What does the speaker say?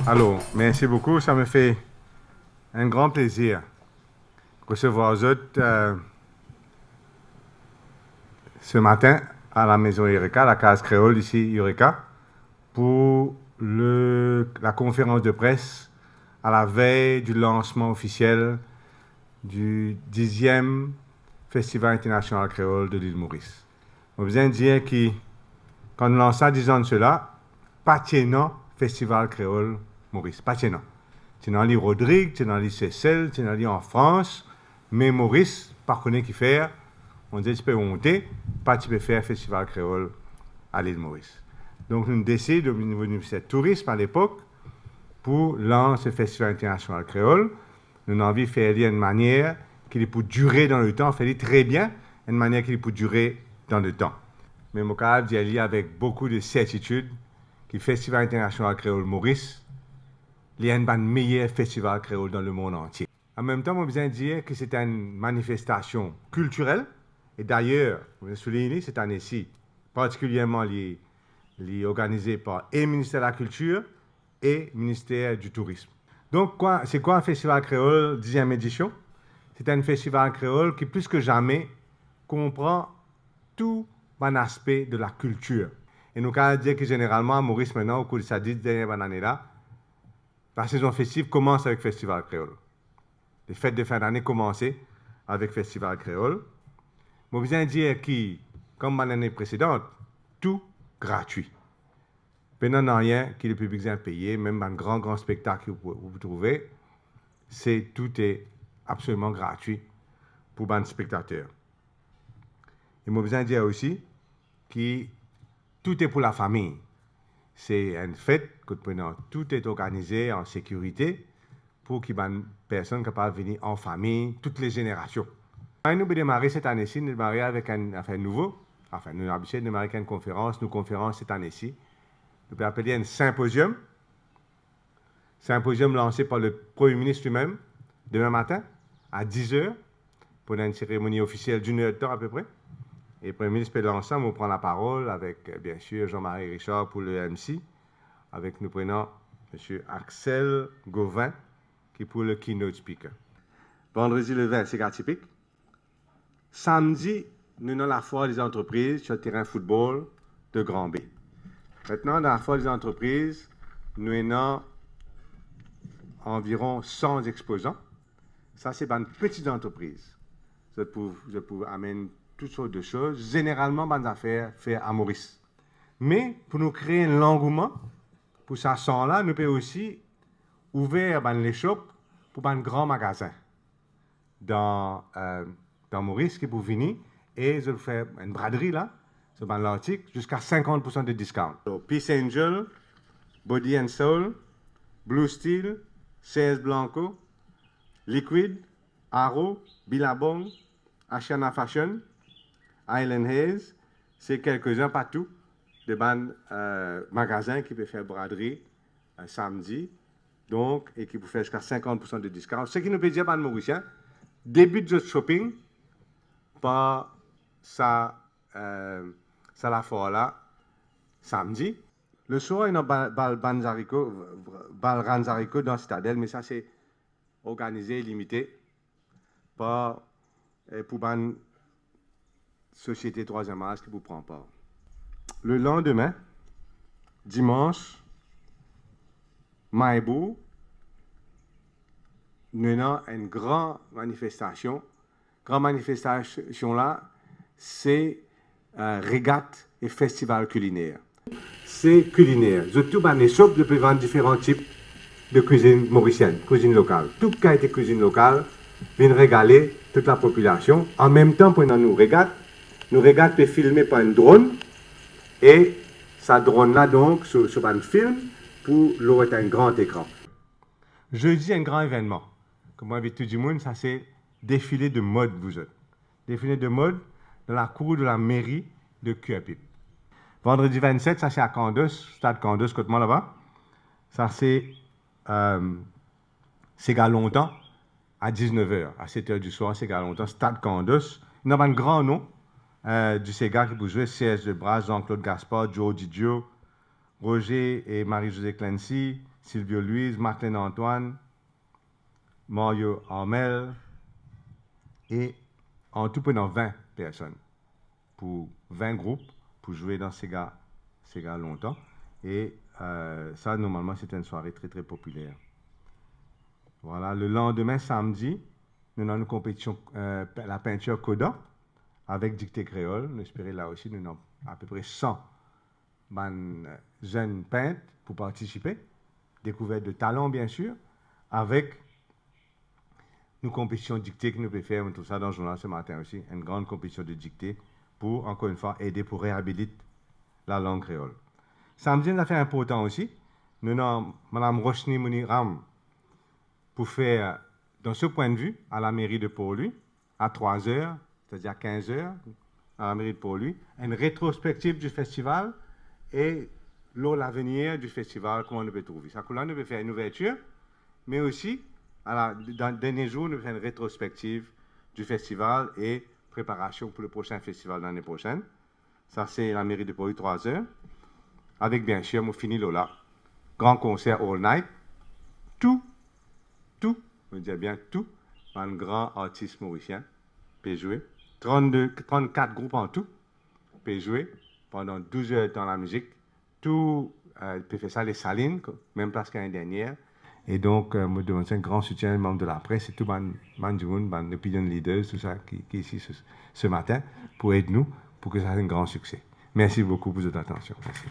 Alors, merci beaucoup. Ça me fait un grand plaisir de recevoir vous autres ce matin à la maison Eureka, la case créole ici, Eureka, pour la conférence de presse à la veille du lancement officiel du 10e Festival international créole de l'île Maurice. On vient dire que quand nous lançons 10 ans de cela, pas de Festival créole Maurice, pas de c'est dans l'île Rodrigue, c'est dans l'île Seychelles, c'est dans l'île en France, mais Maurice, par contre, qui fait, on dit tu peux monter, pas tu peux faire Festival créole à l'île Maurice. Donc nous décidons au niveau du ministère du Tourisme à l'époque pour lancer le Festival international créole. Nous avons envie de faire une manière qui peut durer dans le temps, fait très bien, une manière qui peut durer dans le temps. Mais mon cas d'y aller avec beaucoup de certitude que le Festival international créole Maurice est un des meilleurs festivals créoles dans le monde entier. En même temps, on a besoin de dire que c'est une manifestation culturelle. Et d'ailleurs, vous avez souligné cette année-ci, particulièrement organisée par le ministère de la Culture et le ministère du Tourisme. Donc, c'est quoi un festival créole 10e édition? C'est un festival créole qui, plus que jamais, comprend tout un aspect de la culture. Et nous allons dire que généralement, à Maurice, maintenant, au cours de ces 10 dernières années-là, la saison festive commence avec le Festival créole. Les fêtes de fin d'année commencent avec le Festival créole. Je viens dire que, comme l'année précédente, tout gratuit. Pendant rien que le public a payé, même un grand spectacle que vous trouvez, tout est absolument gratuit pour les spectateurs. Et je viens dire aussi que tout est pour la famille. C'est une fête que tout est organisé en sécurité pour que les personnes capables de venir en famille, toutes les générations. Nous avons démarré cette année-ci, nous avons démarré avec un affaire nouveau. Enfin, nous avons habitué de démarrer avec une conférence. Nos conférences cette année-ci, nous avons appelé un symposium. Symposium lancé par le Premier ministre lui-même, demain matin, à 10h, pour une cérémonie officielle d'1 heure de temps à peu près. Et le Premier ministre peut l'ensemble, on prend la parole avec, bien sûr, Jean-Marie Richard pour le MC, avec nous prenant M. Axel Gauvin, qui est pour le keynote speaker. Vendredi le 20, c'est atypique. Samedi, nous avons la foire des entreprises sur le terrain football de Grand B. Maintenant, dans la foire des entreprises, nous avons environ 100 exposants. Ça, c'est une petite entreprise. Vous pouvez amener toutes sortes de choses, généralement, bonnes affaires faites à Maurice. Mais pour nous créer un engouement, pour ça là nous pouvons aussi ouvrir les shops pour un grand magasin dans Maurice qui peut venir et je fais une braderie là, sur l'article, jusqu'à 50% de discount. So, Peace Angel, Body and Soul, Blue Steel, CS Blanco, Liquid, Arrow, Billabong, Ashana Fashion, Island Haze, c'est quelques-uns partout de magasins qui peuvent faire braderie samedi, donc, et qui peuvent faire jusqu'à 50% de discount. Ce qui nous peut dire, Mauricien, début de shopping par la foire là, samedi. Le soir, il y a Balranzarico dans Citadelle, mais ça, c'est organisé, limité pour une société troisième âge qui vous prend part. Le lendemain, dimanche, Maïbou, nous avons une grande manifestation. Grande manifestation là, c'est régate et festival culinaire. C'est culinaire. Tout les shops de vendre différents types de cuisine mauricienne, cuisine locale. Toute qualité de cuisine locale vient régaler toute la population. En même temps, pendant nous régate peut filmer par un drone et ce drone là donc sur un film pour l'autre un grand écran. Jeudi, un grand événement. Comme moi, avec tout le monde, ça c'est défilé de mode, vous autres. Défilé de mode dans la cour de la mairie de Cuapip. Vendredi 27, ça c'est à Candos, stade Candos, côté-moi là-bas. Ça c'est gars longtemps, à 19h, à 7h du soir, c'est gars longtemps, stade Candos. Il y a un grand nom du Sega qui peut jouer, CS de Bras, Jean-Claude Gaspard, Joe Didio, Roger et Marie-Josée Clancy, Sylvio Louise, Martin Antoine, Mario Armel, et en tout pendant 20 personnes, pour 20 groupes, pour jouer dans ces gars longtemps. Et ça, normalement, c'était une soirée très, très populaire. Voilà, le lendemain, samedi, nous avons une compétition, la peinture Coda, avec dictée créole. Nous espérons là aussi, nous avons à peu près 100 jeunes peintres pour participer. Découverte de talents, bien sûr, avec une compétition dictée que nous pouvons faire, tout ça dans le journal ce matin aussi, une grande compétition de dictée pour, encore une fois, aider pour réhabiliter la langue créole. Samedi, une affaire importante aussi, nous avons Mme Roshni Mouniram pour faire, dans ce point de vue, à la mairie de Port-Louis, à 3 heures, c'est-à-dire à 15 heures, à la mairie de Port-Louis, une rétrospective du festival et l'avenir du festival, comment on peut trouver. Ça, là, nous peut faire une ouverture, mais aussi, dans le dernier jour, nous faisons une rétrospective du festival et préparation pour le prochain festival l'année prochaine. Ça, c'est la mairie de Port-Louis, 3 heures. Avec, bien sûr, mon fini Lola. Grand concert all night. Tout, on dit bien tout, un grand artiste mauricien peut jouer. 34 groupes en tout peut jouer pendant 12 heures dans la musique. Tout peut faire ça, les salines, même place qu'année dernière. Et donc, moi, je demande un grand soutien des membres de la presse et tout les opinion leaders, tout ça qui est ici ce matin pour aider nous, pour que ça ait un grand succès. Merci beaucoup pour votre attention. Merci.